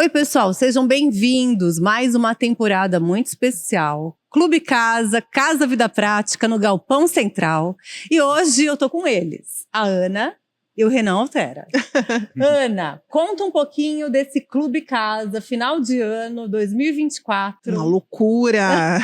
Oi, pessoal, sejam bem-vindos. Mais uma temporada muito especial. Clube Casa, Casa Vida Prática, no Galpão Central. E hoje eu tô com eles, a Ana e o Renan Altera. Ana, conta um pouquinho desse Clube Casa, final de ano, 2024. Uma loucura!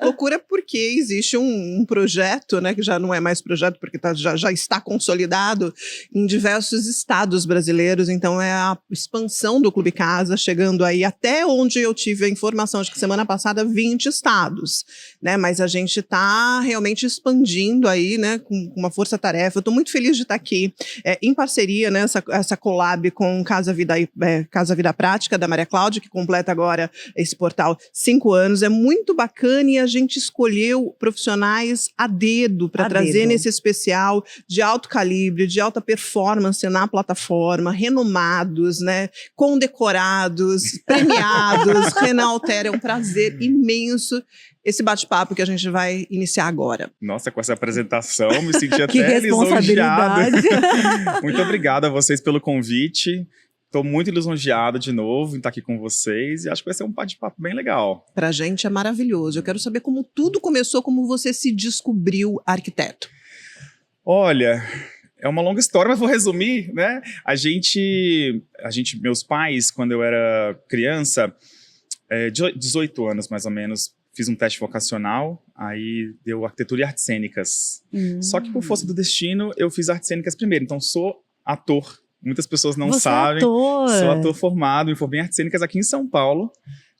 Loucura porque existe um projeto, né, que já não é mais projeto porque já está consolidado em diversos estados brasileiros, então é a expansão do Clube Casa, chegando aí até onde eu tive a informação, acho que semana passada, 20 estados, né, mas a gente está realmente expandindo aí, né, com uma força-tarefa. Eu estou muito feliz de estar aqui, em parceria, né, essa collab com Casa Vida Prática, da Maria Cláudia, que completa agora esse portal 5 anos. É muito bacana e a gente escolheu profissionais a dedo para trazer nesse especial de alto calibre, de alta performance na plataforma, renomados, né, condecorados, premiados. Renan Altera, é um prazer imenso esse bate-papo que a gente vai iniciar agora. Nossa, com essa apresentação, me senti Que até lisonjeado. Muito obrigado a vocês pelo convite. Estou muito lisonjeado de novo em estar aqui com vocês e acho que vai ser um bate-papo bem legal. Pra gente é maravilhoso. Eu quero saber como tudo começou, como você se descobriu arquiteto. Olha, é uma longa história, mas vou resumir, né? Meus pais, quando eu era criança, 18 anos mais ou menos, fiz um teste vocacional, aí deu arquitetura e artes cênicas. Só que por força do destino, eu fiz artes cênicas primeiro, então sou ator. Muitas pessoas não sabem. Ator. Sou ator formado, me formei em artes cênicas aqui em São Paulo.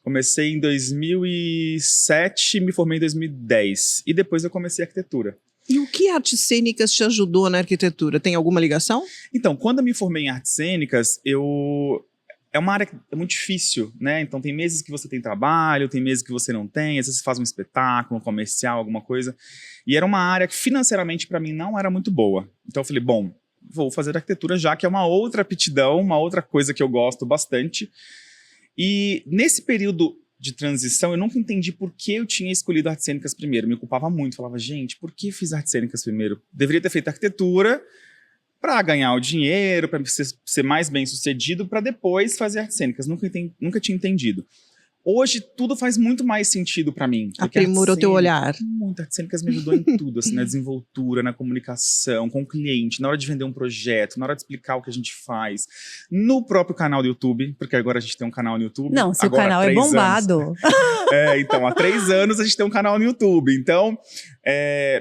Comecei em 2007, me formei em 2010. E depois eu comecei arquitetura. E o que artes cênicas te ajudou na arquitetura? Tem alguma ligação? Então, quando eu me formei em artes cênicas, é uma área que é muito difícil, né? Então tem meses que você tem trabalho, tem meses que você não tem, às vezes você faz um espetáculo, um comercial, alguma coisa. E era uma área que financeiramente para mim não era muito boa. Então eu falei, bom, vou fazer arquitetura já que é uma outra aptidão, uma outra coisa que eu gosto bastante. E nesse período de transição, eu nunca entendi por que eu tinha escolhido artes cênicas primeiro. Me culpava muito, falava, gente, por que fiz artes cênicas primeiro? Deveria ter feito arquitetura para ganhar o dinheiro, para ser mais bem sucedido, para depois fazer artes cênicas. Nunca tinha entendido. Hoje, tudo faz muito mais sentido para mim. Aprimorou o teu olhar. Muito, artes cênicas me ajudou em tudo, assim, na desenvoltura, na comunicação, com o cliente, na hora de vender um projeto, na hora de explicar o que a gente faz, no próprio canal do YouTube, porque agora a gente tem um canal no YouTube. Não, seu canal é bombado. Então, há 3 anos a gente tem um canal no YouTube. Então,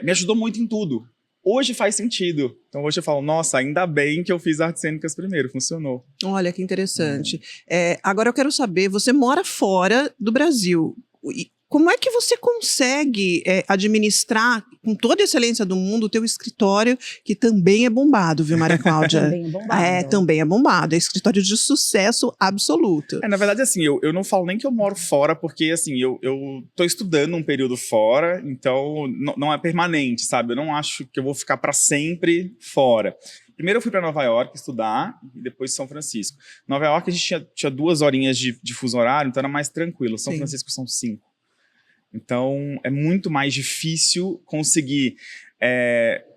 me ajudou muito em tudo. Hoje faz sentido. Então hoje eu falo, nossa, ainda bem que eu fiz artes cênicas primeiro, funcionou. Olha que interessante. Agora eu quero saber, você mora fora do Brasil. Como é que você consegue administrar, com toda a excelência do mundo, o teu escritório, que também é bombado, viu, Maria Cláudia? Também é bombado. Também é bombado. É escritório de sucesso absoluto. Na verdade, assim, eu não falo nem que eu moro fora, porque, assim, eu tô estudando um período fora, então não é permanente, sabe? Eu não acho que eu vou ficar para sempre fora. Primeiro eu fui para Nova York estudar, e depois São Francisco. Nova York a gente tinha 2 horinhas de fuso horário, então era mais tranquilo. São Francisco são 5. Então, é muito mais difícil conseguir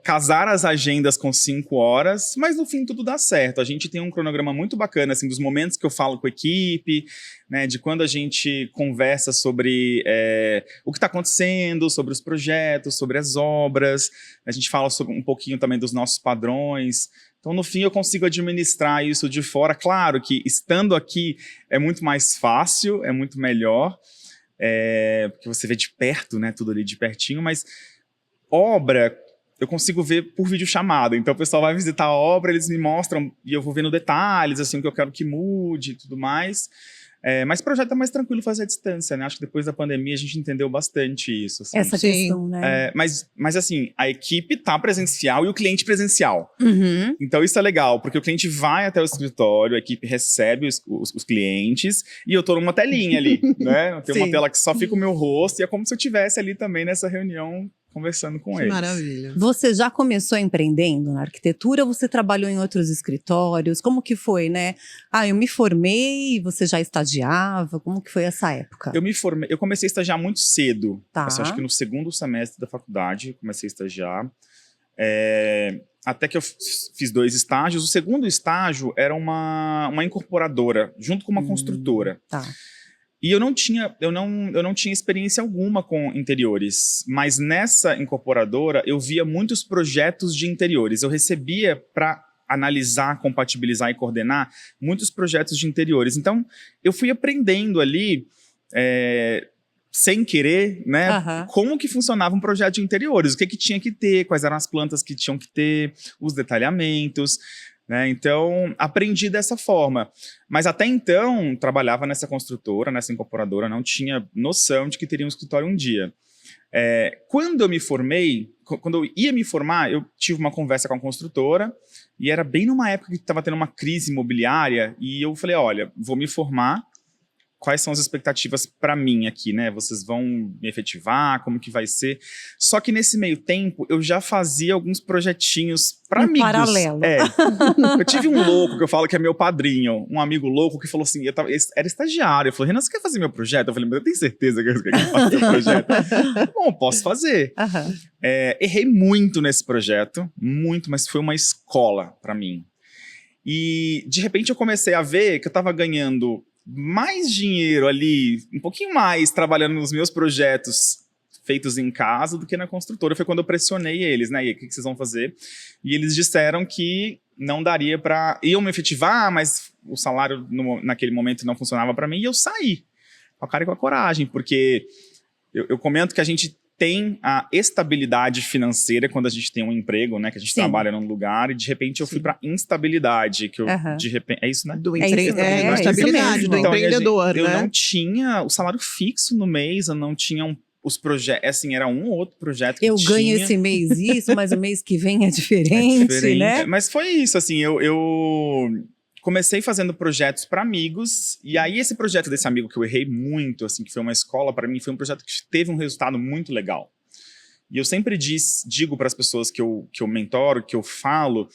casar as agendas com 5 horas, mas no fim tudo dá certo. A gente tem um cronograma muito bacana, assim, dos momentos que eu falo com a equipe, né, de quando a gente conversa sobre o que está acontecendo, sobre os projetos, sobre as obras. A gente fala sobre um pouquinho também dos nossos padrões. Então, no fim, eu consigo administrar isso de fora. Claro que, estando aqui, é muito mais fácil, é muito melhor, porque você vê de perto, né, tudo ali de pertinho, mas obra eu consigo ver por videochamada, então o pessoal vai visitar a obra, eles me mostram e eu vou vendo detalhes, assim, o que eu quero que mude e tudo mais. Mas projeto é mais tranquilo fazer à distância, né? Acho que depois da pandemia a gente entendeu bastante isso. Assim. Essa questão, né? Mas assim, a equipe tá presencial e o cliente presencial. Uhum. Então isso é legal, porque o cliente vai até o escritório, a equipe recebe os clientes e eu tô numa telinha ali, né? Tem uma tela que só fica o meu rosto e é como se eu estivesse ali também nessa reunião conversando com eles. Maravilha. Você já começou empreendendo na arquitetura ou você trabalhou em outros escritórios? Como que foi, né? Eu me formei, você já estagiava? Como que foi essa época? Eu comecei a estagiar muito cedo. Tá. Assim, acho que no 2º semestre da faculdade comecei a estagiar. Até que eu fiz 2 estágios. O segundo estágio era uma incorporadora, junto com uma construtora. Tá. E eu não tinha experiência alguma com interiores, mas nessa incorporadora eu via muitos projetos de interiores. Eu recebia para analisar, compatibilizar e coordenar muitos projetos de interiores. Então, eu fui aprendendo ali, sem querer, né, como que funcionava um projeto de interiores, o que tinha que ter, quais eram as plantas que tinham que ter, os detalhamentos, né? Então, aprendi dessa forma. Mas até então, trabalhava nessa construtora, nessa incorporadora, não tinha noção de que teria um escritório um dia. Quando eu me formei, quando eu ia me formar, eu tive uma conversa com a construtora, e era bem numa época que estava tendo uma crise imobiliária, e eu falei, olha, vou me formar, quais são as expectativas para mim aqui, né? Vocês vão me efetivar? Como que vai ser? Só que nesse meio tempo, eu já fazia alguns projetinhos para amigos. Paralelo. Eu tive um louco, que eu falo que é meu padrinho, um amigo louco que falou assim, era estagiário, eu falei, Renan, você quer fazer meu projeto? Eu falei, mas eu tenho certeza que você quer fazer meu projeto. Bom, posso fazer. Errei muito nesse projeto, muito, mas foi uma escola para mim. E, de repente, eu comecei a ver que eu estava ganhando mais dinheiro ali, um pouquinho mais, trabalhando nos meus projetos feitos em casa do que na construtora. Foi quando eu pressionei eles, né? E aí, o que vocês vão fazer? E eles disseram que não daria para... Iam me efetivar, mas o salário naquele momento não funcionava para mim, e eu saí. Com a cara e com a coragem, porque eu comento que a gente tem a estabilidade financeira quando a gente tem um emprego, né? Que a gente trabalha num lugar, e de repente eu fui para instabilidade, que eu de repente... É isso, né? Estabilidade do empreendedor, né? Eu não tinha o salário fixo no mês, eu não tinha os projetos, assim, era um ou outro projeto que eu tinha. Ganho esse mês isso, mas o mês que vem é diferente, né? Mas foi isso, assim, eu comecei fazendo projetos para amigos, e aí esse projeto desse amigo que eu errei muito, assim, que foi uma escola para mim, foi um projeto que teve um resultado muito legal. E eu sempre digo para as pessoas que eu mentoro, que eu falo,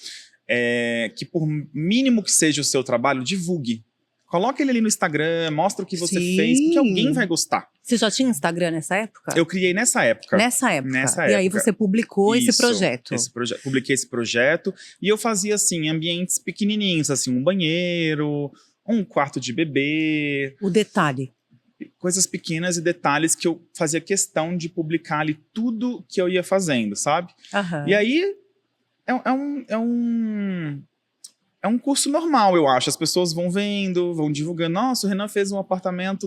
que por mínimo que seja o seu trabalho, divulgue. Coloca ele ali no Instagram, mostra o que você fez, porque alguém vai gostar. Você já tinha Instagram nessa época? Eu criei nessa época. Nessa época. E aí você publicou esse projeto. Publiquei esse projeto, e eu fazia, assim, ambientes pequenininhos, assim, um banheiro, um quarto de bebê. O detalhe. Coisas pequenas e detalhes que eu fazia questão de publicar ali tudo que eu ia fazendo, sabe? E aí, é um curso normal, eu acho. As pessoas vão vendo, vão divulgando. Nossa, o Renan fez um apartamento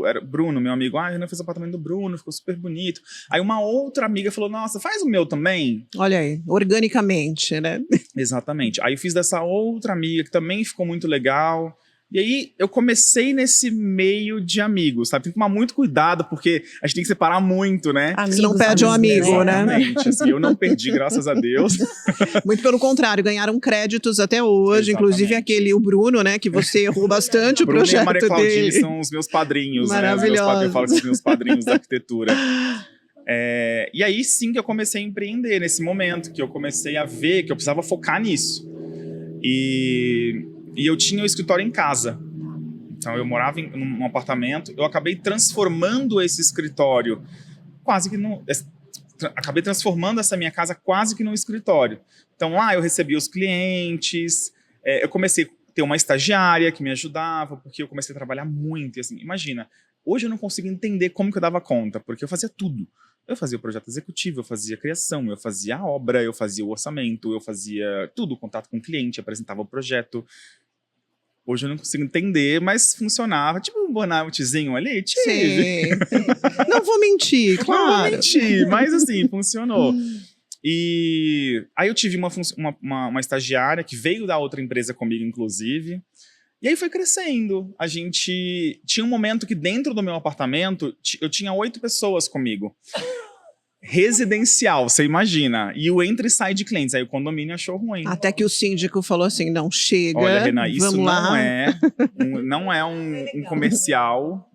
era Bruno, meu amigo. O Renan fez um apartamento do Bruno, ficou super bonito. Aí uma outra amiga falou, nossa, faz o meu também. Olha aí, organicamente, né? Exatamente. Aí eu fiz dessa outra amiga, que também ficou muito legal. E aí eu comecei nesse meio de amigos, sabe? Tem que tomar muito cuidado, porque a gente tem que separar muito, né? Você não perde um amigo, né? Exatamente. Assim, eu não perdi, graças a Deus. Muito pelo contrário, ganharam créditos até hoje. Exatamente. Inclusive o Bruno, né? Que você errou bastante o projeto dele. Bruno e a Maria Claudine são os meus padrinhos, maravilhoso, né? Eu falo que são meus padrinhos da arquitetura. E aí sim que eu comecei a empreender, nesse momento, que eu comecei a ver que eu precisava focar nisso. E eu tinha o escritório em casa. Então eu morava num apartamento, eu acabei transformando esse escritório acabei transformando essa minha casa quase que num escritório. Então lá eu recebia os clientes, eu comecei a ter uma estagiária que me ajudava, porque eu comecei a trabalhar muito. E assim, imagina, hoje eu não consigo entender como que eu dava conta, porque eu fazia tudo. Eu fazia o projeto executivo, eu fazia a criação, eu fazia a obra, eu fazia o orçamento, eu fazia tudo, contato com o cliente, apresentava o projeto. Hoje eu não consigo entender, mas funcionava. Tipo um burnoutzinho ali. Sim. Não vou mentir, claro. Não vou mentir, mas assim, funcionou. E aí eu tive uma estagiária que veio da outra empresa comigo, inclusive. E aí foi crescendo. A gente... Tinha um momento que dentro do meu apartamento, eu tinha 8 pessoas comigo. Residencial, você imagina. E o entra e sai de clientes. Aí o condomínio achou ruim. Até que o síndico falou assim, não, chega. Olha, Renan, isso não é um comercial.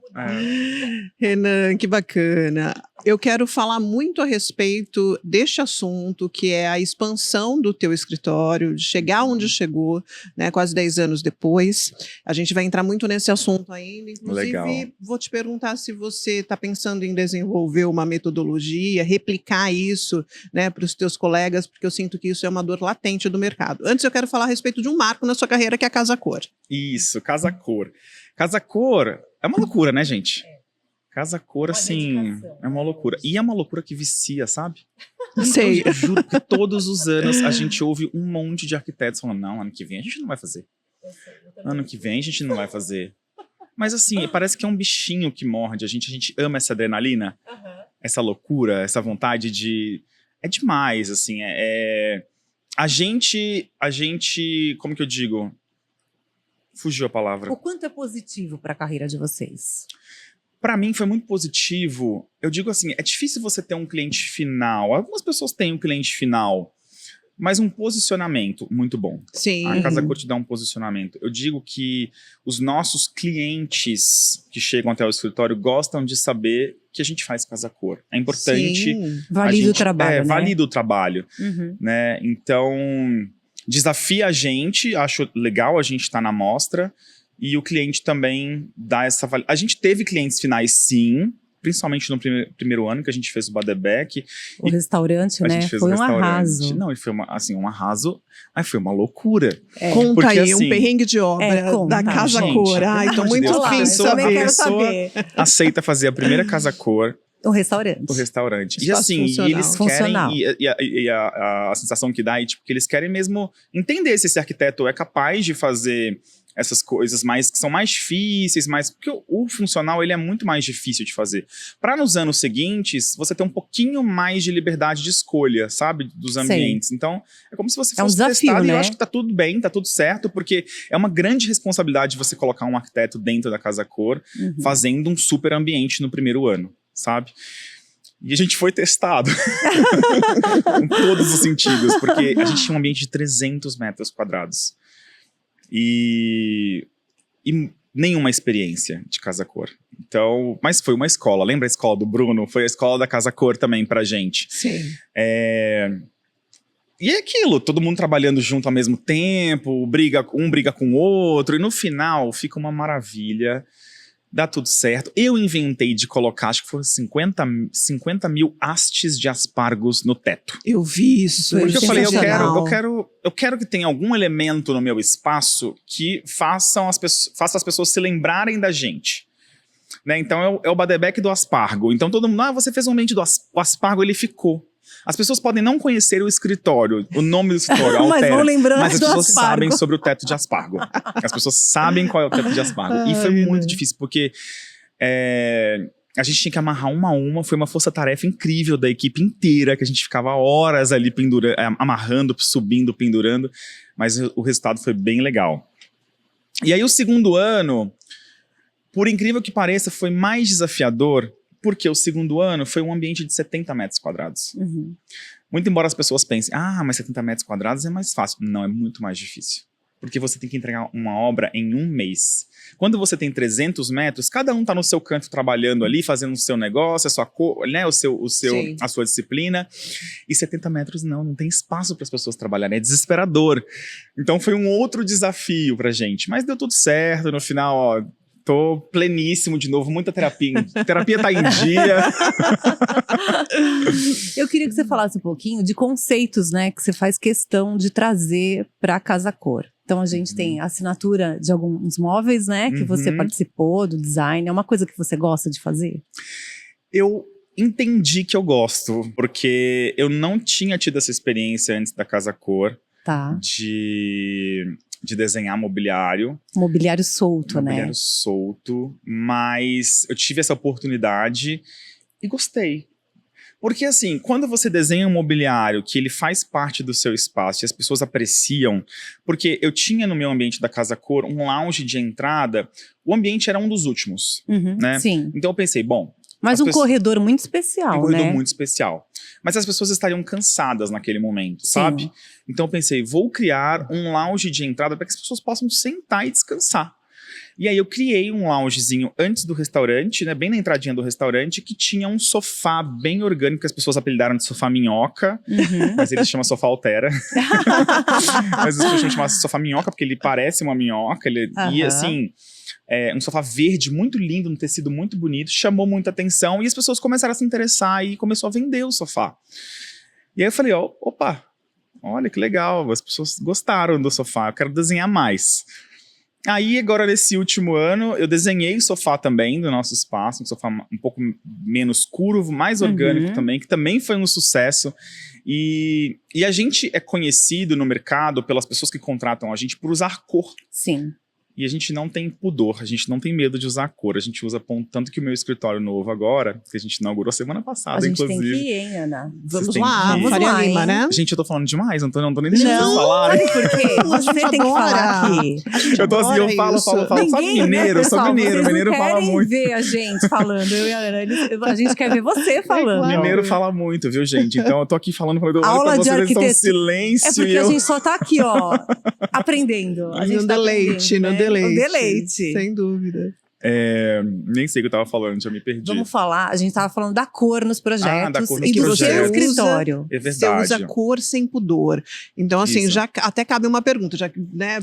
Renan, que bacana. Eu quero falar muito a respeito deste assunto, que é a expansão do teu escritório, de chegar onde chegou, né, quase 10 anos depois. A gente vai entrar muito nesse assunto ainda. Inclusive, Legal. vou te perguntar se você está pensando em desenvolver uma metodologia, replicar isso, né, para os teus colegas, porque eu sinto que isso é uma dor latente do mercado. Antes, eu quero falar a respeito de um marco na sua carreira, que é a Casa Cor. Isso, Casa Cor. Casa Cor é uma loucura, né, gente? Casa Cor, assim, é uma loucura. E é uma loucura que vicia, sabe? Sei. Eu juro que todos os anos a gente ouve um monte de arquitetos falando, não, ano que vem a gente não vai fazer. Ano que vem a gente não vai fazer. Mas assim, parece que é um bichinho que morde a gente ama essa adrenalina, essa loucura, essa vontade de... É demais, assim, A gente, como que eu digo? Fugiu a palavra. O quanto é positivo para a carreira de vocês? Para mim foi muito positivo. Eu digo assim, é difícil você ter um cliente final. Algumas pessoas têm um cliente final, mas um posicionamento muito bom. Sim. A Casa Cor te dá um posicionamento. Eu digo que os nossos clientes que chegam até o escritório gostam de saber que a gente faz Casa Cor. É importante. Sim. Valida o trabalho, né? Valida o trabalho. Uhum. Né? Então, desafia a gente, acho legal a gente estar na mostra, e o cliente também dá essa... A gente teve clientes finais, sim, principalmente no primeiro ano que a gente fez o Badebec. O restaurante, A né? gente fez Foi o um restaurante. arraso. Não, e foi um arraso, mas foi uma loucura. Conta Porque, aí, assim, um perrengue de obra conta. da Casa Gente, Cor. Ai, tô pelo amor de muito Deus, afim de pessoa- também quero saber. saber. Aceita fazer a primeira Casa Cor O restaurante. do restaurante. E Espaço assim, e funcional. eles Funcional. querem, e a sensação que dá é tipo, que eles querem mesmo entender se esse arquiteto é capaz de fazer essas coisas que são mais difíceis, porque o funcional ele é muito mais difícil de fazer. Para nos anos seguintes, você ter um pouquinho mais de liberdade de escolha, sabe, dos ambientes. Então, é como se você É um fosse desafio, testado, e eu né? acho que tá tudo bem, tá tudo certo, porque é uma grande responsabilidade você colocar um arquiteto dentro da Casa Cor, fazendo um super ambiente no primeiro ano, sabe? E a gente foi testado em todos os sentidos, porque a gente tinha um ambiente de 300 metros quadrados. E nenhuma experiência de Casa Cor. Então, mas foi uma escola. Lembra a escola do Bruno? Foi a escola da Casa Cor também pra gente. Sim. E é aquilo, todo mundo trabalhando junto ao mesmo tempo, um briga com o outro, e no final fica uma maravilha. Dá tudo certo. Eu inventei de colocar, acho que foram 50 mil hastes de aspargos no teto. Eu vi isso. Porque eu falei, Sensacional. eu quero que tenha algum elemento no meu espaço que faça as pessoas se lembrarem da gente. Né? Então é o Badebec do aspargo. Então todo mundo, você fez um ambiente do o aspargo, ele ficou. As pessoas podem não conhecer o escritório, o nome do escritório, Mas vão lembrando mas as do pessoas aspargo. sabem sobre o teto de aspargo. As pessoas sabem qual é o teto de aspargo. E foi muito difícil, porque a gente tinha que amarrar uma a uma, foi uma força-tarefa incrível da equipe inteira, que a gente ficava horas ali amarrando, subindo, pendurando, mas o resultado foi bem legal. E aí o segundo ano, por incrível que pareça, foi mais desafiador, porque o segundo ano foi um ambiente de 70 metros quadrados. Muito embora as pessoas pensem, mas 70 metros quadrados é mais fácil. Não, é muito mais difícil. Porque você tem que entregar uma obra em um mês. Quando você tem 300 metros, cada um está no seu canto trabalhando ali, fazendo o seu negócio, né, a sua disciplina. E 70 metros não tem espaço para as pessoas trabalharem, é desesperador. Então foi um outro desafio pra gente. Mas deu tudo certo, no final, tô pleníssimo de novo, muita terapia. Terapia tá em dia. Eu queria que você falasse um pouquinho de conceitos, né, que você faz questão de trazer para a Casa Cor. Então a gente tem a assinatura de alguns móveis, né, que você participou do design. É uma coisa que você gosta de fazer? Eu entendi que eu gosto, porque eu não tinha tido essa experiência antes da Casa Cor. Tá. De desenhar mobiliário. Mobiliário solto, Mobiliário né? solto, mas eu tive essa oportunidade e gostei. Porque assim, quando você desenha um mobiliário que ele faz parte do seu espaço e as pessoas apreciam, porque eu tinha no meu ambiente da Casa Cor um lounge de entrada, o ambiente era um dos últimos, né? Sim. Então eu pensei, bom... Mas um corredor muito especial, um corredor né? muito especial. Mas as pessoas estariam cansadas naquele momento, Sim. sabe? Então eu pensei, vou criar um lounge de entrada para que as pessoas possam sentar e descansar. E aí eu criei um loungezinho antes do restaurante, né, bem na entradinha do restaurante, que tinha um sofá bem orgânico, que as pessoas apelidaram de sofá minhoca, mas ele se chama sofá altera. Mas as pessoas chamam de sofá minhoca porque ele parece uma minhoca, e assim... um sofá verde muito lindo, um tecido muito bonito, chamou muita atenção e as pessoas começaram a se interessar e começou a vender o sofá. E aí eu falei, opa, olha que legal, as pessoas gostaram do sofá, eu quero desenhar mais. Aí agora nesse último ano eu desenhei o sofá também do nosso espaço, um sofá um pouco menos curvo, mais orgânico também, que também foi um sucesso. E a gente é conhecido no mercado pelas pessoas que contratam a gente por usar cor. Sim. E a gente não tem pudor, a gente não tem medo de usar cor. A gente usa tanto que o meu escritório novo agora, que a gente inaugurou semana passada, inclusive. A gente tem que ir, hein, Ana? Vamos lá, Faria Lima, né? Gente, eu tô falando demais, não tô nem deixando vocês falarem. Sabe por quê? Você tem que falar aqui. Eu tô assim, eu falo. Sabe mineiro? Eu sou mineiro fala muito. Ver a gente falando, eu e a Ana. A gente quer ver você falando. Mineiro fala muito, viu, gente? Então eu tô aqui falando pra vocês, eles estão em silêncio. É porque a gente só tá aqui, ó, aprendendo. A gente no deleite, no deleite. Um deleite. Sem dúvida. Nem sei o que eu tava falando, já me perdi. Vamos falar, a gente tava falando da cor nos projetos da cor nos e do projetos. seu escritório. É verdade. Você usa cor sem pudor. Então, assim, Isso. já até cabe uma pergunta, já que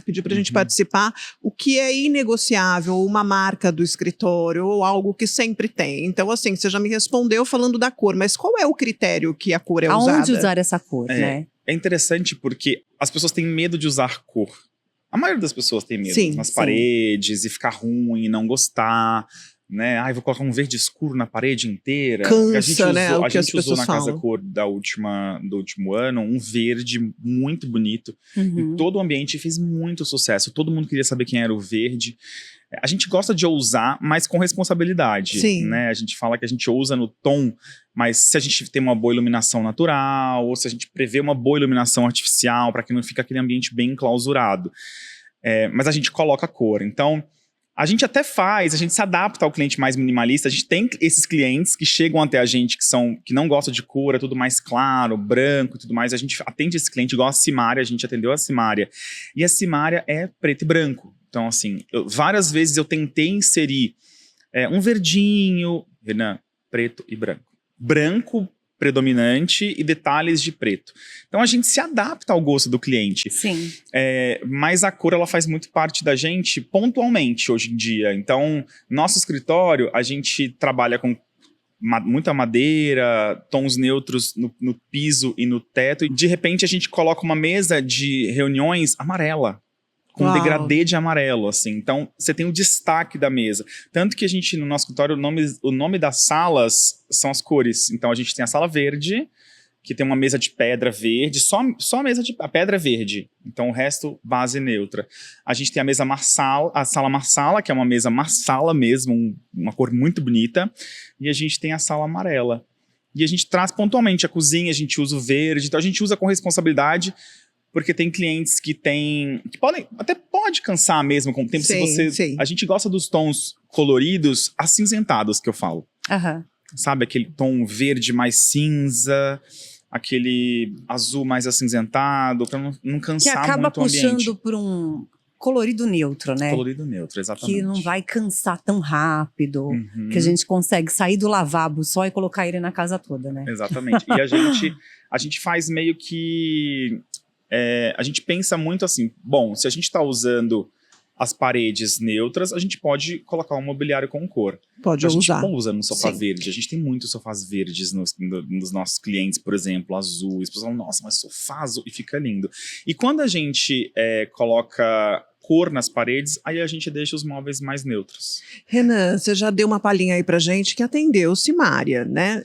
pediu pra gente participar. O que é inegociável, uma marca do escritório ou algo que sempre tem? Então, assim, você já me respondeu falando da cor, mas qual é o critério que a cor é usada? Aonde usar essa cor, né? É interessante porque as pessoas têm medo de usar cor. A maioria das pessoas tem medo nas paredes e ficar ruim e não gostar, né? Vou colocar um verde escuro na parede inteira. Cansa, a gente usou, né? A gente usou na Casa Cor do último ano um verde muito bonito. E todo o ambiente fez muito sucesso. Todo mundo queria saber quem era o verde. A gente gosta de ousar, mas com responsabilidade. Sim. Né? A gente fala que a gente ousa no tom, mas se a gente tem uma boa iluminação natural, ou se a gente prevê uma boa iluminação artificial, para que não fique aquele ambiente bem enclausurado. Mas a gente coloca cor. Então, a gente até a gente se adapta ao cliente mais minimalista. A gente tem esses clientes que chegam até a gente que não gostam de cor, é tudo mais claro, branco e tudo mais. A gente atende esse cliente igual a Simária, a gente atendeu a Simária. E a Simária é preto e branco. Então, assim, várias vezes eu tentei inserir um verdinho, Renan, preto e branco. Branco predominante e detalhes de preto. Então, a gente se adapta ao gosto do cliente. Sim. Mas a cor, ela faz muito parte da gente pontualmente hoje em dia. Então, nosso escritório, a gente trabalha com muita madeira, tons neutros no piso e no teto. E, de repente, a gente coloca uma mesa de reuniões amarela. Com degradê de amarelo, assim. Então, você tem o destaque da mesa. Tanto que a gente, no nosso escritório, o nome das salas são as cores. Então, a gente tem a sala verde, que tem uma mesa de pedra verde, só a pedra é verde. Então, o resto, base neutra. A gente tem a mesa Marsala, a sala Marsala, que é uma mesa Marsala mesmo, uma cor muito bonita. E a gente tem a sala amarela. E a gente traz pontualmente a cozinha, a gente usa o verde. Então, a gente usa com responsabilidade, porque tem clientes que pode cansar mesmo com o tempo. Sim. A gente gosta dos tons coloridos, acinzentados, que eu falo. Sabe, aquele tom verde mais cinza, aquele azul mais acinzentado, pra não cansar muito o ambiente. Que acaba puxando por um colorido neutro, né? Colorido neutro, exatamente. Que não vai cansar tão rápido, que a gente consegue sair do lavabo só e colocar ele na casa toda, né? Exatamente. E a gente faz meio que... a gente pensa muito assim, bom, se a gente está usando as paredes neutras, a gente pode colocar um mobiliário com cor. Pode usar. A gente pousa no sofá verde. A gente tem muitos sofás verdes nos nossos clientes, por exemplo, azul. E as pessoas falam, nossa, mas sofá azul, e fica lindo. E quando a gente coloca cor nas paredes, aí a gente deixa os móveis mais neutros. Renan, você já deu uma palhinha aí pra gente que atendeu Simária, né?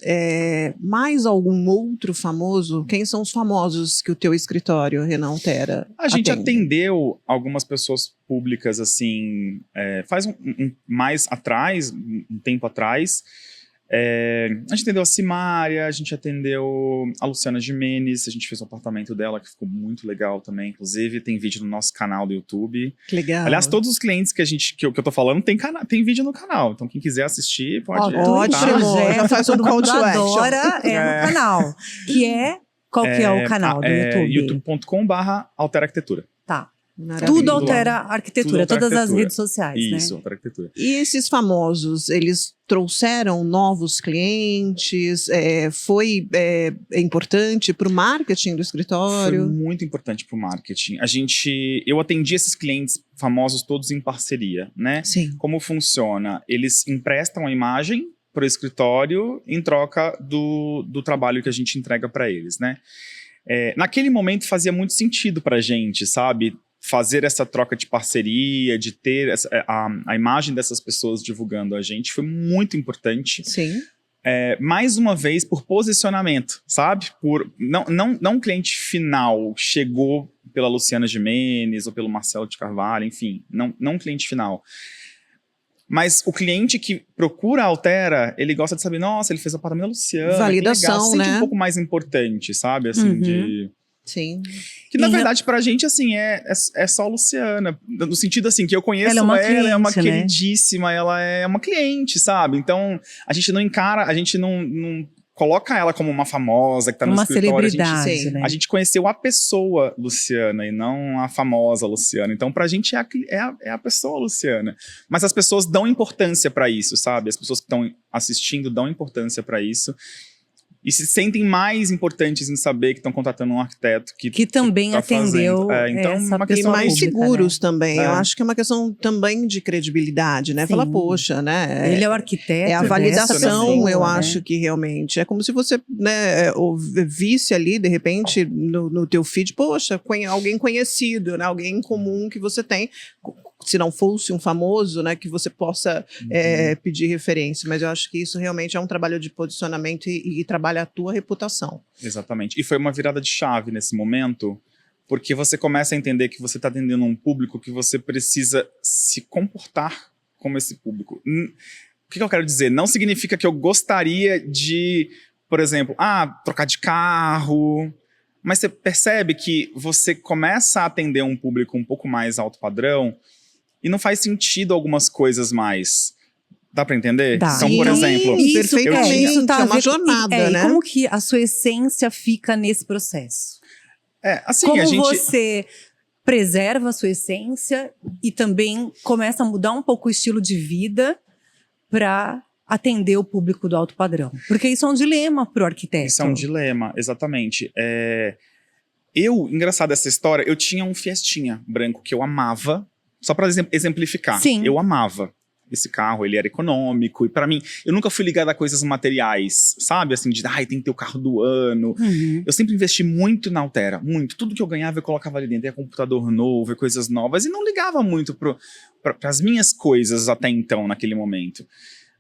Mais algum outro famoso? Quem são os famosos que o teu escritório, Renan Altera, A gente atende? atendeu algumas pessoas públicas, assim, faz mais atrás, um tempo atrás. A gente atendeu a Simária, a gente atendeu a Luciana Gimenez, a gente fez o apartamento dela, que ficou muito legal também. Inclusive, tem vídeo no nosso canal do YouTube. Que legal. Aliás, todos os clientes que eu tô falando tem vídeo no canal. Então, quem quiser assistir, pode. Ótimo, já faz um call to action. Adora no canal. Qual que é o canal do YouTube? youtube.com/Altera Arquitetura. Tá. Maravilha. Tudo altera a arquitetura, Tudo altera todas a as arquitetura. redes sociais, Isso, né? para arquitetura. E esses famosos, eles trouxeram novos clientes? Foi importante para o marketing do Foi escritório? muito importante para o marketing. Eu atendi esses clientes famosos todos em parceria, né? Sim. Como funciona? Eles emprestam a imagem para o escritório em troca do trabalho que a gente entrega para eles, né? Naquele momento fazia muito sentido para a gente, sabe? Fazer essa troca de parceria, de ter a imagem dessas pessoas divulgando a gente, foi muito importante. Sim. Mais uma vez, por posicionamento, sabe? Não um cliente final chegou pela Luciana Gimenez ou pelo Marcelo de Carvalho, enfim, não um cliente final. Mas o cliente que procura a Altera, ele gosta de saber, nossa, ele fez o apartamento da Luciana. Validação, se sente né? um pouco mais importante, sabe? Assim, Sim. Que na verdade pra gente, assim, é só a Luciana. No sentido assim, que eu conheço Ela ela, é uma cliente, né? queridíssima, ela é uma cliente, sabe? Então, a gente não encara, a gente não coloca ela como uma famosa que tá no Uma escritório. celebridade, sim, né? A gente conheceu a pessoa Luciana e não a famosa Luciana. Então, pra gente é a pessoa Luciana. Mas as pessoas dão importância pra isso, sabe? As pessoas que estão assistindo dão importância pra isso. E se sentem mais importantes em saber que estão contratando um arquiteto que também tá atendeu fazendo. Então, essa uma E questão mais pública, seguros também. É. Eu acho que é uma questão também de credibilidade, né? Sim. Fala, poxa, né? Ele é o arquiteto. É a dessa validação, pessoa, eu né? acho que realmente. É como se você, né, visse ali, de repente, no teu feed, poxa, alguém conhecido, né? Alguém em comum que você tem. Se não fosse um famoso, né? Que você possa pedir referência. Mas eu acho que isso realmente é um trabalho de posicionamento e trabalha a tua reputação. Exatamente. E foi uma virada de chave nesse momento, porque você começa a entender que você está atendendo um público que você precisa se comportar como esse público. O que eu quero dizer? Não significa que eu gostaria de, por exemplo, trocar de carro. Mas você percebe que você começa a atender um público um pouco mais alto padrão e não faz sentido algumas coisas mais. Dá pra entender? Dá. Então, por Sim, exemplo, isso, perfeitamente. Isso tá É a uma ver com- jornada, né? E como que a sua essência fica nesse processo? assim, Como a gente... você preserva a sua essência e também começa a mudar um pouco o estilo de vida para atender o público do alto padrão? Porque isso é um dilema para o arquiteto. Isso é um dilema, exatamente. Engraçado essa história, eu tinha um Fiestinha branco que eu amava, só para exemplificar. Sim. Eu amava esse carro, ele era econômico, e para mim, eu nunca fui ligado a coisas materiais, sabe? Assim, tem que ter o carro do ano. Uhum. Eu sempre investi muito na Altera, muito. Tudo que eu ganhava eu colocava ali dentro, ia computador novo, coisas novas, e não ligava muito para as minhas coisas até então, naquele momento.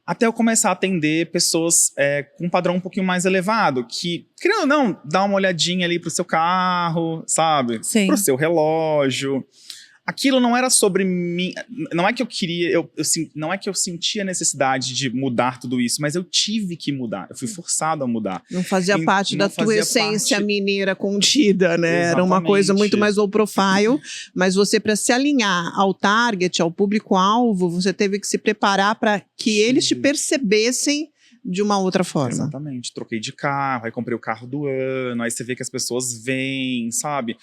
Até eu começar a atender pessoas com um padrão um pouquinho mais elevado, que, querendo ou não, dá uma olhadinha ali pro seu carro, sabe? Sim. Pro seu relógio. Aquilo não era sobre mim, não é que eu queria, não é que eu sentia a necessidade de mudar tudo isso, mas eu tive que mudar, eu fui forçado a mudar. Não fazia parte não da tua fazia essência parte. mineira contida, né? Era uma Exatamente. coisa muito mais low profile, mas você, para se alinhar ao target, ao público-alvo, você teve que se preparar para que eles te percebessem de uma outra forma. Exatamente, troquei de carro, aí comprei o carro do ano, aí você vê que as pessoas vêm, sabe?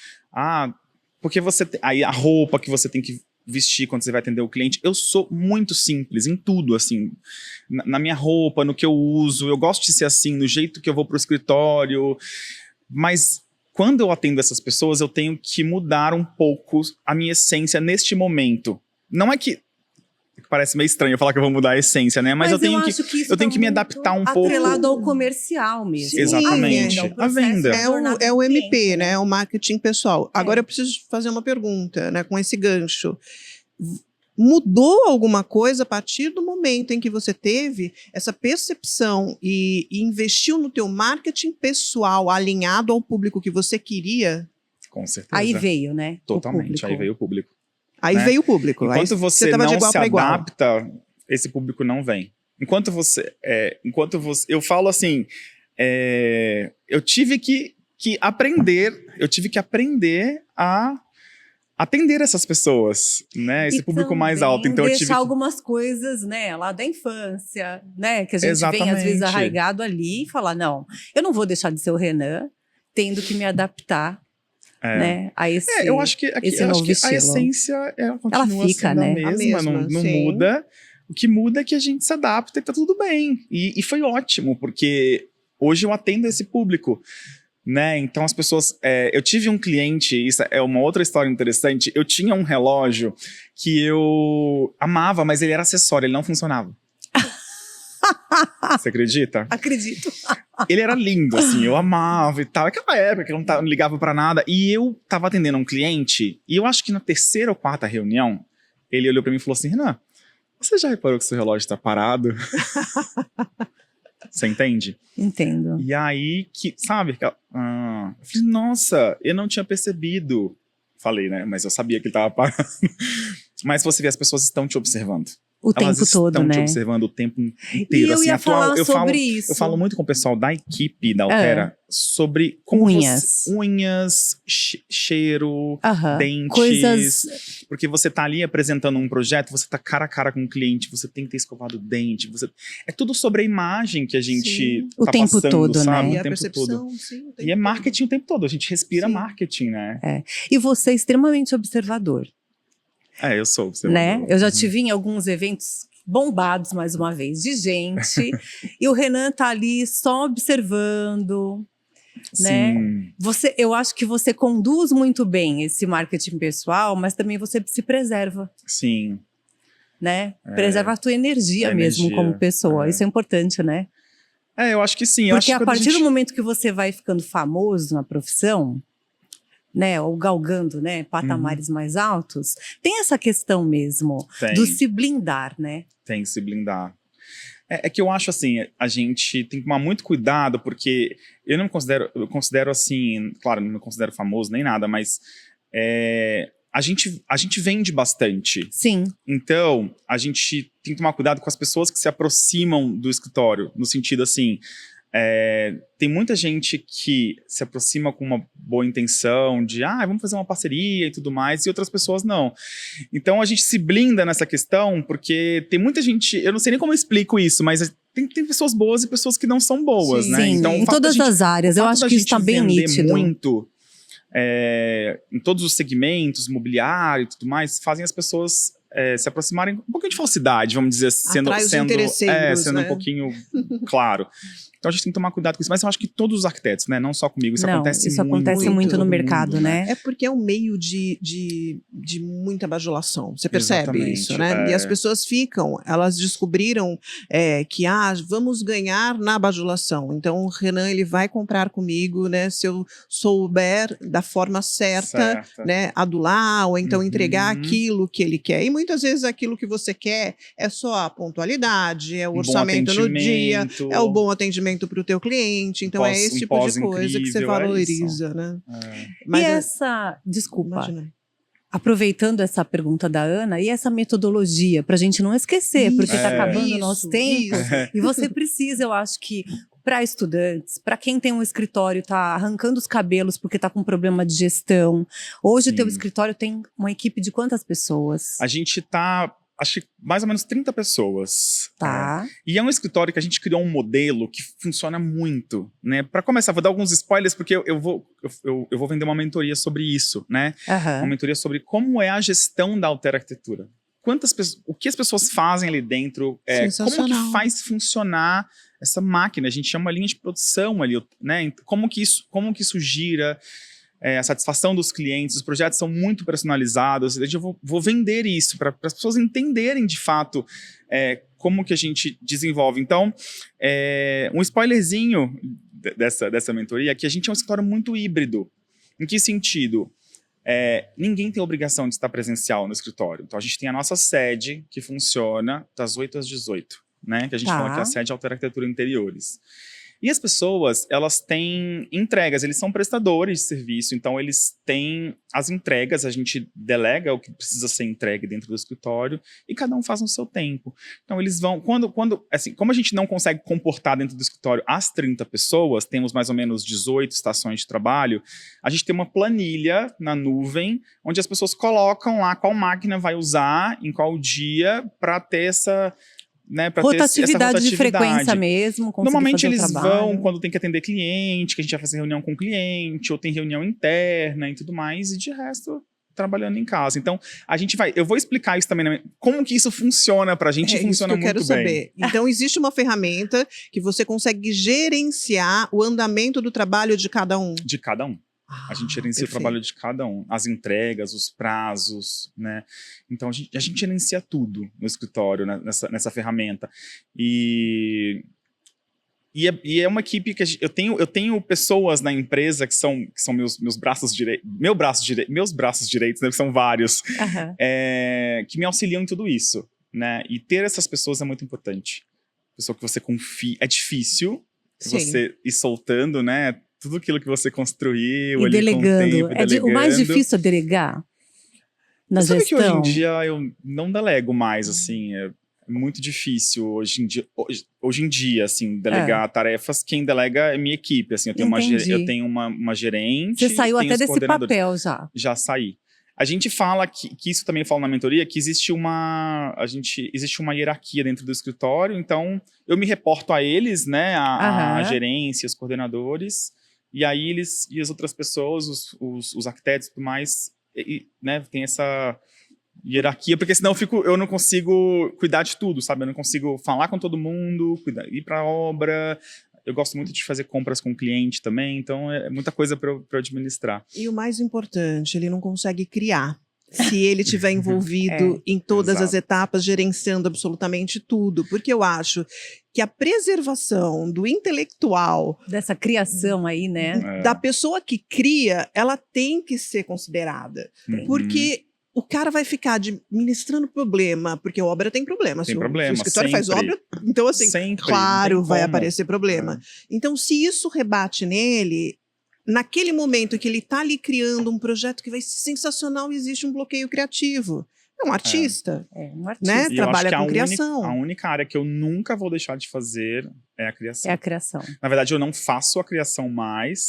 Porque aí a roupa que você tem que vestir quando você vai atender o cliente, eu sou muito simples em tudo, assim, na minha roupa, no que eu uso, eu gosto de ser assim, no jeito que eu vou pro escritório, mas quando eu atendo essas pessoas, eu tenho que mudar um pouco a minha essência neste momento. Não é que parece meio estranho eu falar que eu vou mudar a essência, né? Mas eu tenho acho que isso eu tenho tá que me muito adaptar um pouco. atrelado ao comercial mesmo. Sim, Exatamente. A venda, o A venda. processo de É o jornada do MP, cliente, né? É o marketing pessoal. É. Agora eu preciso fazer uma pergunta, né? Com esse gancho. Mudou alguma coisa a partir do momento em que você teve essa percepção e investiu no teu marketing pessoal alinhado ao público que você queria? Com certeza. Aí veio, né? o Totalmente, público. aí veio o público. Aí Né? veio o público. Enquanto Aí você tava de não igual se para igual. adapta, esse público não vem. Enquanto você... eu falo assim, eu tive que aprender a atender essas pessoas, né? Esse E público mais também alto. Então eu tive deixar que... algumas coisas, né, lá da infância, né, que a gente vem às vezes Exatamente. arraigado ali e falar, não, eu não vou deixar de ser o Renan, tendo que me adaptar né? A esse, eu acho que, aqui, esse eu acho novo que a estilo. essência ela continua fica, sendo né? a mesma, não sim. muda. O que muda é que a gente se adapta e tá tudo bem. E foi ótimo, porque hoje eu atendo esse público, né? Então as pessoas... eu tive um cliente, isso é uma outra história interessante, eu tinha um relógio que eu amava, mas ele era acessório, ele não funcionava. Você acredita? Acredito. Ele era lindo, assim, eu amava e tal. Aquela época que eu não ligava pra nada. E eu tava atendendo um cliente, e eu acho que na 3ª ou 4ª reunião, ele olhou pra mim e falou assim: Renan, você já reparou que seu relógio tá parado? Você entende? Entendo. E aí, sabe? Eu falei, nossa, eu não tinha percebido. Falei, né? Mas eu sabia que ele tava parado. Mas você vê, as pessoas estão te observando. O Elas tempo todo, estão te né? observando o tempo inteiro. E eu assim, ia falar sobre eu isso. falo muito com o pessoal da equipe da Altera sobre como Unhas. unhas, cheiro, dentes. Coisas... Porque você tá ali apresentando um projeto, você tá cara a cara com o cliente, você tem que ter escovado o dente. É tudo sobre a imagem que a gente O tá tempo passando, todo, sabe? né? E O a tempo percepção, todo. sim, o tempo E é todo. marketing o tempo todo. A gente respira Sim. marketing, né? E você é extremamente observador, Eu sou observador. né? Eu já te vi em alguns eventos bombados, mais uma vez, de gente. E o Renan tá ali só observando, né? Sim. Eu acho que você conduz muito bem esse marketing pessoal, mas também você se preserva, Sim. né? Preserva a tua energia A mesmo energia, como pessoa. é. Isso é importante, né? Eu acho que sim. Eu Porque acho que a quando partir gente... do momento que você vai ficando famoso na profissão, né, ou galgando, né, patamares mais altos, tem essa questão mesmo Tem. do se blindar, né? Tem que se blindar. É que eu acho assim, a gente tem que tomar muito cuidado, porque eu eu considero assim, claro, não me considero famoso nem nada, mas a gente vende bastante. Sim. Então, a gente tem que tomar cuidado com as pessoas que se aproximam do escritório, no sentido assim, tem muita gente que se aproxima com uma boa intenção de, vamos fazer uma parceria e tudo mais, e outras pessoas não. Então a gente se blinda nessa questão, porque tem muita gente, eu não sei nem como eu explico isso, mas tem pessoas boas e pessoas que não são boas, Sim, né? Sim, Então, em todas as áreas, eu acho que isso está bem nítido. Muito, em todos os segmentos, imobiliário e tudo mais, fazem as pessoas se aproximarem com um pouquinho de falsidade, vamos dizer, sendo né? um pouquinho claro. Então a gente tem que tomar cuidado com isso, mas eu acho que todos os arquitetos, né? Não só comigo, isso acontece muito no todo mercado, mundo, né? É porque é um meio de muita bajulação. Você percebe Exatamente, isso, né? E as pessoas elas descobriram que vamos ganhar na bajulação. Então o Renan, ele vai comprar comigo, né? Se eu souber da forma certa. Né? Adular ou então entregar aquilo que ele quer. E muitas vezes aquilo que você quer é só a pontualidade, é o orçamento no dia, é o bom atendimento para o teu cliente. Então é esse tipo de coisa que você valoriza, né? Mas desculpa, imagina. Aproveitando essa pergunta da Ana, e essa metodologia, para a gente não esquecer, porque está acabando o nosso tempo. E você precisa, eu acho que, para estudantes, para quem tem um escritório, está arrancando os cabelos porque está com problema de gestão. Hoje o teu escritório tem uma equipe de quantas pessoas? A gente está... acho que mais ou menos 30 pessoas. Tá. E é um escritório que a gente criou um modelo que funciona muito, né? Para começar, vou dar alguns spoilers, porque eu vou vender uma mentoria sobre isso, né? Uma mentoria sobre como é a gestão da Altera Arquitetura. O que as pessoas fazem ali dentro, como que faz funcionar essa máquina, a gente chama linha de produção ali, né? Como que isso gira, a satisfação dos clientes, os projetos são muito personalizados, eu vou vender isso para as pessoas entenderem de fato como que a gente desenvolve. Então, um spoilerzinho dessa mentoria é que a gente é um escritório muito híbrido. Em que sentido? Ninguém tem obrigação de estar presencial no escritório. Então, a gente tem a nossa sede, que funciona das 8 às 18, né? Que a gente fala que é a sede Altera Arquitetura Interiores. E as pessoas, elas têm entregas, eles são prestadores de serviço, então eles têm as entregas, a gente delega o que precisa ser entregue dentro do escritório e cada um faz no seu tempo. Então eles vão, assim, como a gente não consegue comportar dentro do escritório as 30 pessoas, temos mais ou menos 18 estações de trabalho, a gente tem uma planilha na nuvem, onde as pessoas colocam lá qual máquina vai usar, em qual dia, para ter né, para ter essa Rotatividade de frequência rotatividade. mesmo, conseguir Normalmente fazer o eles trabalho. vão quando tem que atender cliente, que a gente vai fazer reunião com o cliente, ou tem reunião interna e tudo mais, e de resto, trabalhando em casa. Então, eu vou explicar isso também, né, como que isso funciona pra gente, funciona muito bem. Isso que eu quero saber. Então, existe uma ferramenta que você consegue gerenciar o andamento do trabalho de cada um. De cada um. A gente gerencia o trabalho de cada um, as entregas, os prazos, né? Então a gente gerencia tudo no escritório, né, nessa ferramenta. E é uma equipe que eu tenho pessoas na empresa que são meus braços direitos, meus braços direitos, né, que são vários, que me auxiliam em tudo isso, né? E ter essas pessoas é muito importante. Pessoa que você confia, é difícil você ir soltando, né? Tudo aquilo que você construiu E ali delegando. com o tempo, O mais difícil é delegar na Sabe gestão. que hoje em dia eu não delego mais, assim, é muito difícil hoje em dia, assim, delegar tarefas. Quem delega é minha equipe, assim, eu tenho uma gerente. Você saiu tenho até os desse coordenadores. papel já. Já saí. A gente fala que isso também fala na mentoria, que existe uma hierarquia dentro do escritório, então eu me reporto a eles, né, a gerência, os coordenadores, e aí e as outras pessoas, os arquitetos e tudo mais, né, tem essa hierarquia, porque senão eu não consigo cuidar de tudo, sabe? Eu não consigo falar com todo mundo, ir pra obra. Eu gosto muito de fazer compras com o cliente também, então é muita coisa para eu administrar. E o mais importante, ele não consegue criar. Se ele estiver envolvido em todas as etapas, gerenciando absolutamente tudo. Porque eu acho que a preservação do intelectual... Dessa criação aí, né? Da pessoa que cria, ela tem que ser considerada. Porque o cara vai ficar administrando problema, porque a obra tem problema. Tem problema, se o escritório sempre. faz obra, então assim, Sempre, claro, vai como. aparecer problema. Então, se isso rebate nele... Naquele momento que ele está ali criando um projeto que vai ser sensacional, existe um bloqueio criativo. É um artista, um artista. né? E Trabalha eu acho com que criação. A única área que eu nunca vou deixar de fazer é a criação. É a criação. Na verdade, eu não faço a criação mais,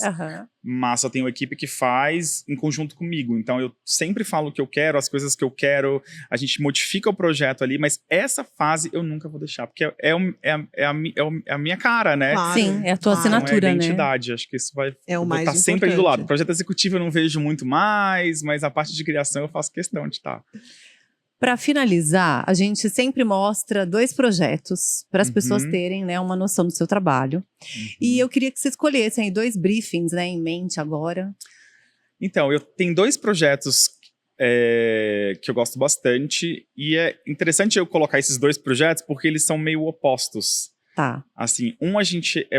mas eu tenho uma equipe que faz em conjunto comigo. Então, eu sempre falo o que eu quero, as coisas que eu quero, a gente modifica o projeto ali, mas essa fase eu nunca vou deixar, porque é a minha cara, né? Claro, sim, é a tua assinatura, é a identidade, Acho que isso É o mais estar sempre ali do importante. lado. Projeto executivo eu não vejo muito mais, mas a parte de criação eu faço questão de estar. Para finalizar, a gente sempre mostra 2 projetos para as pessoas terem, né, uma noção do seu trabalho. E eu queria que você escolhesse aí 2 briefings, né, em mente agora. Então, eu tenho 2 projetos que eu gosto bastante, e é interessante eu colocar esses 2 projetos porque eles são meio opostos. Tá. Assim, um é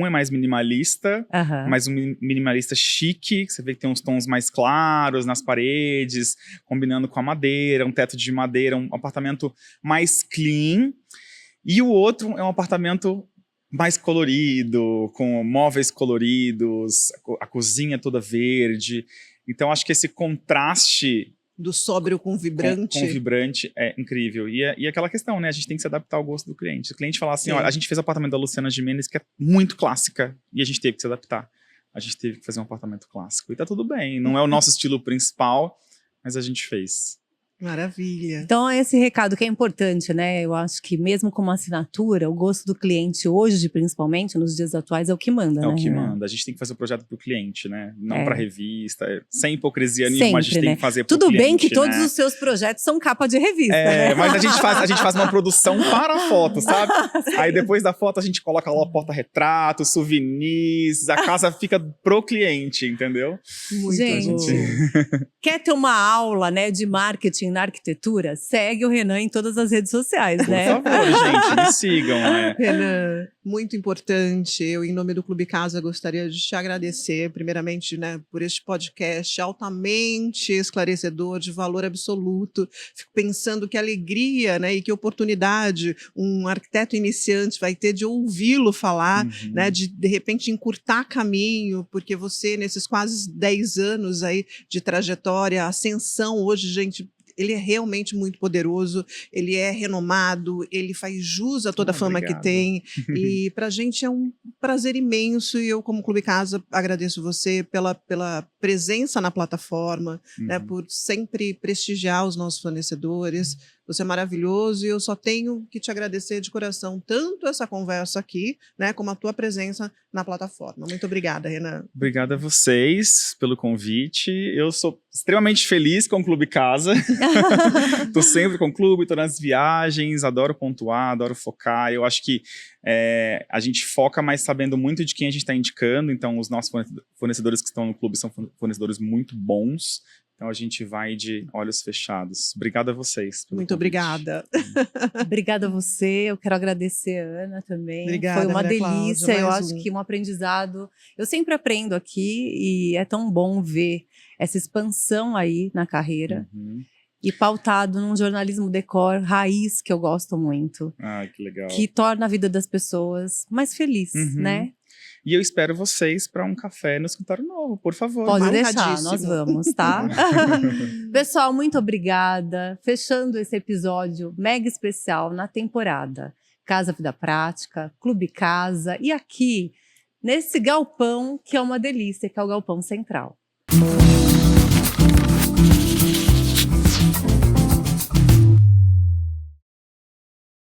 mais minimalista, mas um minimalista chique, que você vê que tem uns tons mais claros nas paredes, combinando com a madeira, um teto de madeira, um apartamento mais clean. E o outro é um apartamento mais colorido, com móveis coloridos, a cozinha toda verde. Então, acho que esse contraste Do sóbrio com vibrante. Com vibrante é incrível. E aquela questão, né? A gente tem que se adaptar ao gosto do cliente. Se o cliente falar assim, olha, a gente fez o apartamento da Luciana Gimenez, que é muito clássica, e a gente teve que se adaptar. A gente teve que fazer um apartamento clássico. E tá tudo bem. Não é o nosso estilo principal, mas a gente fez. Maravilha. Então, é esse recado que é importante, né? Eu acho que mesmo com uma assinatura, o gosto do cliente hoje, principalmente, nos dias atuais, é o que manda, né? É o que manda. A gente tem que fazer o projeto pro cliente, né? Não pra revista. Sem hipocrisia nenhuma, Sempre, a gente tem que fazer pro Tudo cliente, bem que todos né? os seus projetos são capa de revista, né? Mas a gente faz uma produção para a foto, sabe? Aí depois da foto a gente coloca lá o porta-retrato, souvenirs, a casa fica pro cliente, entendeu? Muito Gente, bom. quer ter uma aula, né, de marketing na arquitetura? Segue o Renan em todas as redes sociais, né? Por favor, gente, me sigam. Renan, muito importante. Eu, em nome do Clube Casa, gostaria de te agradecer, primeiramente, né, por este podcast altamente esclarecedor, de valor absoluto. Fico pensando que alegria, né, e que oportunidade um arquiteto iniciante vai ter de ouvi-lo falar, né, de repente encurtar caminho, porque você, nesses quase 10 anos aí de trajetória, ascensão, hoje, gente, ele é realmente muito poderoso, ele é renomado, ele faz jus a toda a fama que tem, e para a gente é um prazer imenso, e eu, como Clube Casa, agradeço você pela presença na plataforma, né, por sempre prestigiar os nossos fornecedores. você é maravilhoso e eu só tenho que te agradecer de coração tanto essa conversa aqui, né, como a tua presença na plataforma. Muito obrigada, Renan. Obrigado a vocês pelo convite. Eu sou extremamente feliz com o Clube Casa. Tô sempre com o clube, tô nas viagens, adoro pontuar, adoro focar. Eu acho que a gente foca mais sabendo muito de quem a gente está indicando, então os nossos fornecedores que estão no clube são fornecedores muito bons, então a gente vai de olhos fechados. Obrigado a vocês. Muito obrigada. Obrigada a você, eu quero agradecer a Ana também. Obrigada, foi uma Maria delícia, Cláudia, eu mais acho um. que um aprendizado. Eu sempre aprendo aqui e é tão bom ver essa expansão aí na carreira. Uhum. E pautado num jornalismo decor raiz, que eu gosto muito. Ah, que legal. Que torna a vida das pessoas mais feliz, né? E eu espero vocês para um café no escritório novo, por favor. Pode deixar, Marcadíssimo. nós vamos, tá? Pessoal, muito obrigada. Fechando esse episódio mega especial na temporada Casa Vida Prática, Clube Casa e aqui nesse galpão que é uma delícia, que é o Galpão Central.